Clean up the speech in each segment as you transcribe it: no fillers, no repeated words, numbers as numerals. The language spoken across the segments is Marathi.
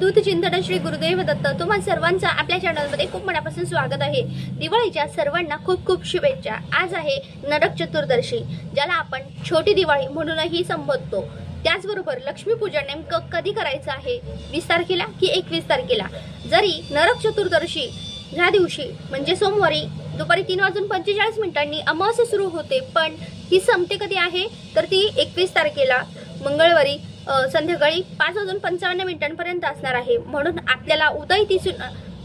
अवधूत चिंतन श्री गुरुदेव दत्त। तुम्हा सर्वांचं आपल्या चॅनलमध्ये खूप मनापासून स्वागत आहे। दिवाळीच्या सर्वांना खूप खूप शुभेच्छा। आज आहे नरक चतुर्दशी, ज्याला आपण छोटी दिवाळी म्हणूनही संबोधतो। त्याचबरोबर लक्ष्मीपूजन नेमकं कधी करायचं आहे, 20 तारखेला की 21 तारखेला? जरी नरक चतुर्दशी ह्या दिवशी म्हणजे सोमवारी दुपारी 3:45 अमावास्या सुरू होते, पण ही संपते कधी आहे तर ती 21 तारखेला मंगळवारी संध्याकाळी 5:55 असणार आहे। म्हणून आपल्याला उदय तिथी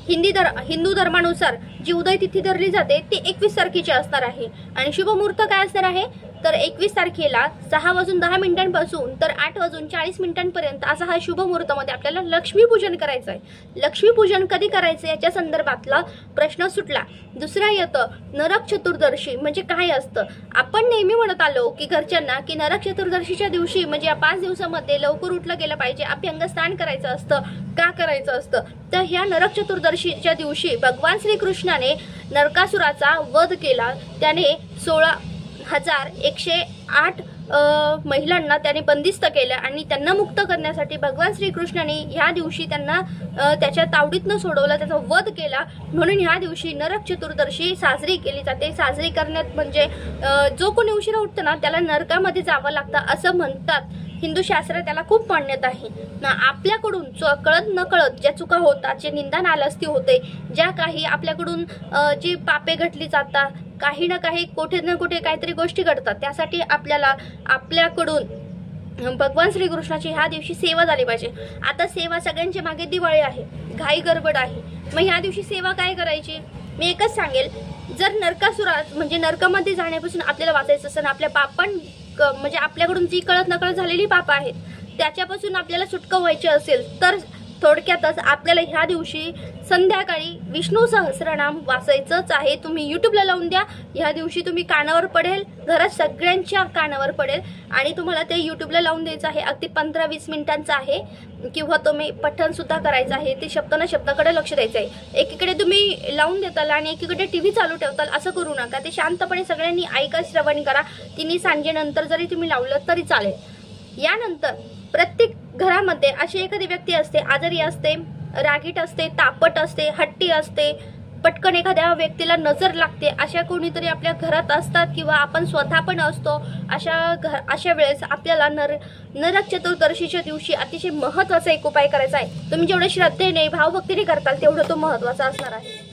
हिंदू धर्मानुसार जी उदय तिथी धरली जाते ती 21 तारखेची असणार आहे। आणि शुभ मुहूर्त काय असणार आहे तर 21 तारखेला 6:10 पासून तर 8:40 असा हा शुभ मुहूर्तामध्ये आपल्याला लक्ष्मीपूजन करायचं आहे। लक्ष्मीपूजन कधी करायचं याच्या संदर्भातला प्रश्न सुटला। दुसरा येतं नरक चतुर्दशी म्हणजे काय असतं। आपण नेहमी म्हणत आलो की घरच्यांना की नरक चतुर्दशीच्या दिवशी म्हणजे या 5 दिवसामध्ये लवकर उठलं गेलं पाहिजे, अभ्यंगस्नान करायचं असतं। का करायचं असतं तर ह्या नरक चतुर्दशीच्या दिवशी भगवान श्रीकृष्णाने नरकासुराचा वध केला। त्याने 16,108 महिलांना त्याने बंदिस्त केलं आणि त्यांना मुक्त करण्यासाठी भगवान श्रीकृष्णाने ह्या दिवशी त्यांना त्याच्या तावडीतनं सोडवलं, त्याचा वध केला। म्हणून ह्या दिवशी नरक चतुर्दशी साजरी केली जाते। साजरी करण्यात म्हणजे जो कोणी उशिरा उठतो ना त्याला नरकामध्ये जावं लागतं असं म्हणतात। हिंदू शास्त्र त्याला खूप मान्यता आहे ना। आपल्याकडून कळत न कळत ज्या चुका होतात, जे निंदा नालस्ती होते, ज्या काही आपल्याकडून जी पापे घडली जातात, काही ना काही कुठे ना कुठे काहीतरी गोष्टी घडतात, त्यासाठी आपल्याला आपल्याकडून भगवान श्रीकृष्णाची ह्या दिवशी सेवा झाली पाहिजे। आता सेवा सगळ्यांच्या मागे दिवाळी आहे, घाई गडबड आहे, मग ह्या दिवशी सेवा काय करायची मी एकच सांगेल। जर नरकासुरा म्हणजे नरकामध्ये जाण्यापासून आपल्याला वाचायचं असेल, आपल्या पापण म्हणजे आपल्याकडून जी कळत नकळत झालेली पाप आहेत त्याच्यापासून आपल्याला सुटका व्हायची असेल तर थोडक्यातच आपल्याला ह्या दिवशी संध्याकाळी विष्णू सहस्रनाम वाचायचंच आहे। तुम्ही युट्यूबला लावून द्या, ह्या दिवशी तुम्ही कानावर पडेल, घरात सगळ्यांच्या कानावर पडेल आणि तुम्हाला ते युट्यूबला लावून द्यायचं आहे। अगदी 15-20 मिनिटांचं आहे किंवा तुम्ही पठण सुद्धा करायचं आहे। ते शब्दाकडे लक्ष द्यायचं आहे। एकीकडे तुम्ही लावून देताल आणि एकीकडे टीव्ही चालू ठेवताल, असं करू नका। ते शांतपणे सगळ्यांनी ऐका, श्रवण करा। 3 सांजेनंतर जरी तुम्ही लावलं तरी चालेल। यानंतर प्रत्येक घरामध्ये अशी एखादी व्यक्ती असते, आजारी असते, रागीट असते, तापट असते, हट्टी असते, पटकन एखाद्या व्यक्तीला नजर लागते, अशा कोणीतरी आपल्या घरात असतात किंवा आपण स्वतः पण असतो। अशा वेळेस आपल्याला नरक चतुर्दशीच्या दिवशी अतिशय महत्त्वाचा एक उपाय करायचा आहे। तुम्ही जेवढे श्रद्धेने भावभक्तीने करताल तेवढं तो महत्त्वाचा असणार आहे।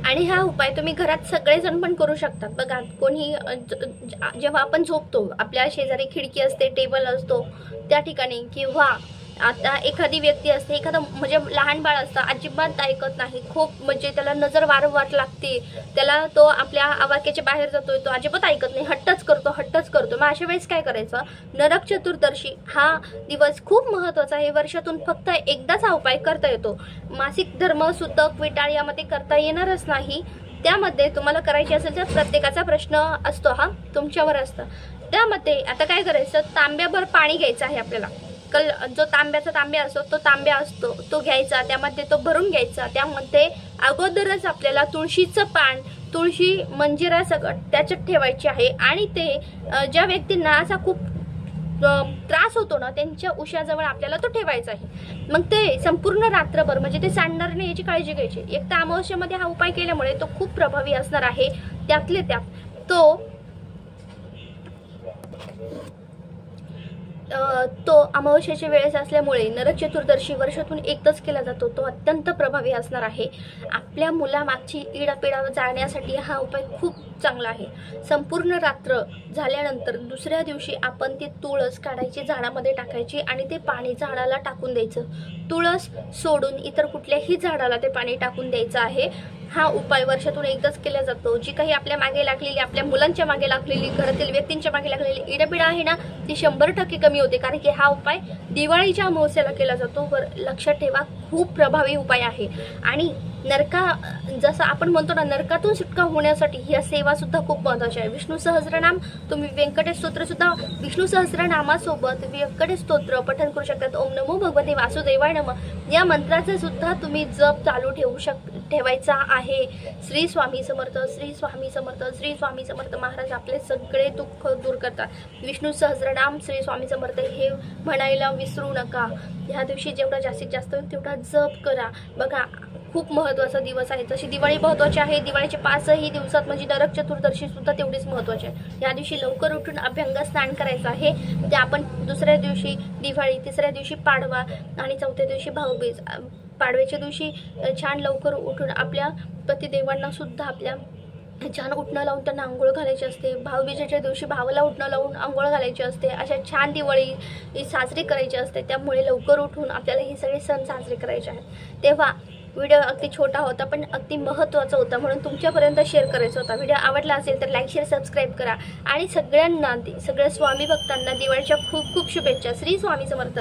आणि हा उपाय तुम्ही घरात सगळेजण पण करू शकतात। बघा, कोणी जेव्हा आपण झोपतो, आपल्या शेजारी खिडकी असते, टेबल असतो त्या ठिकाणी, किंवा आता एखादी व्यक्ती असते, एखादं म्हणजे लहान बाळ असतं, अजिबात ऐकत नाही, खूप म्हणजे त्याला नजर वारंवार लागते, त्याला तो आपल्या आवाक्याच्या बाहेर जातोय, तो अजिबात ऐकत नाही, हट्टच करतो। मग अशा वेळेस काय करायचं, नरक चतुर्दशी हा दिवस खूप महत्त्वाचा आहे। वर्षातून फक्त एकदाच हा उपाय करता येतो। मासिक धर्म, सुतक, विटाळ यामध्ये करता येणारच नाही। त्यामध्ये तुम्हाला करायची असेल तर प्रत्येकाचा प्रश्न असतो, हा तुमच्यावर असतं। त्यामध्ये आता काय करायचं, तांब्याभर पाणी घ्यायचं आहे आपल्याला। जो तांब्या असतो तो घ्यायचा, त्यामध्ये तो भरून घ्यायचा। त्यामध्ये अगोदरच आपल्याला तुळशीचं पान, तुळशी मंजिरा सगळं त्याच्यात ठेवायची आहे। आणि ते ज्या व्यक्तींना असा खूप त्रास होतो ना त्यांच्या उशाजवळ आपल्याला तो ठेवायचा आहे। मग ते संपूर्ण रात्रभर म्हणजे ते सांडणार नाही याची काळजी घ्यायची। एक तर अमावस्येमध्ये हा उपाय केल्यामुळे तो खूप प्रभावी असणार आहे। त्यातले त्यात तो अमावस्येच्या वेळेस असल्यामुळे नरक चतुर्दशी वर्षातून एकदाच केला जातो, तो अत्यंत प्रभावी असणार आहे। आपल्या मुलामागची इडापिडा जाळण्यासाठी हा उपाय खूप चांगला आहे। संपूर्ण रात्र झाल्यानंतर दुसऱ्या दिवशी आपण ती तुळस काढायची, झाडामध्ये टाकायची आणि ते पाणी झाडाला टाकून द्यायचं। तुळस सोडून इतर कुठल्याही झाडाला ते पाणी टाकून द्यायचं आहे। हा उपाय वर्षातून एकदाच केला जातो। जी काही आपल्या मागे लागलेली, आपल्या मुलांच्या मागे लागलेली, घरातील व्यक्तींच्या मागे लागलेली इडापिडा आहे ना ती 100% कमी होते, कारण की हा उपाय दिवाळीच्या अमावस्येला केला जातो। लक्षात ठेवा, खूप प्रभावी उपाय आहे। आणि जसं आपण म्हणतो ना, नरकातून सुटका होण्यासाठी ही सेवा सुद्धा खूप महत्त्वाची आहे। विष्णू सहस्रनाम, तुम्ही व्यंकटेश स्तोत्र सुद्धा विष्णू सहस्रनामासोबत व्यंकटेश स्तोत्र पठण करू शकतात। ओम नमो भगवते वासुदेवाय नमः या मंत्राचा सुद्धा तुम्ही जप चालू ठेवू ठेवायचा आहे। श्री स्वामी समर्थ, श्री स्वामी समर्थ, श्री स्वामी समर्थ महाराज आपले सगळे दुःख दूर करतात। विष्णू सहस्रनाम श्री स्वामी समर्थ हे म्हणायला विसरू नका। ह्या दिवशी जेवढा जास्तीत जास्त होईल तेवढा जप करा। बघा खूप महत्त्वाचा दिवस आहे। जशी दिवाळी महत्त्वाची आहे, दिवाळीचे 5ही दिवसात म्हणजे नरक चतुर्दशी सुद्धा तेवढीच महत्त्वाची आहे। या दिवशी लवकर उठून अभ्यंग स्नान करायचं आहे। ते आपण दुसऱ्या दिवशी दिवाळी, तिसऱ्या दिवशी पाडवा आणि चौथ्या दिवशी भाऊबीज। पाडव्याच्या दिवशी छान लवकर उठून आपल्या पतिदेवांना सुद्धा आपल्या छान उठणं लावून त्यांना आंघोळ घालायची असते। भाऊबीजेच्या दिवशी भावाला उठणं लावून आंघोळ घालायची असते। अशा छान दिवाळी साजरी करायची असते। त्यामुळे लवकर उठून आपल्याला हे सगळे सण साजरे करायचे आहेत। तेव्हा व्हिडिओ अगदी छोटा होता पण अगदी महत्त्वाचा होता, म्हणून तुमच्यापर्यंत शेअर करायचा होता। व्हिडिओ आवडला असेल तर लाईक शेअर सबस्क्राईब करा आणि सगळ्या स्वामी भक्तांना दिवाळीच्या खूप खूप शुभेच्छा। श्री स्वामी समर्थ।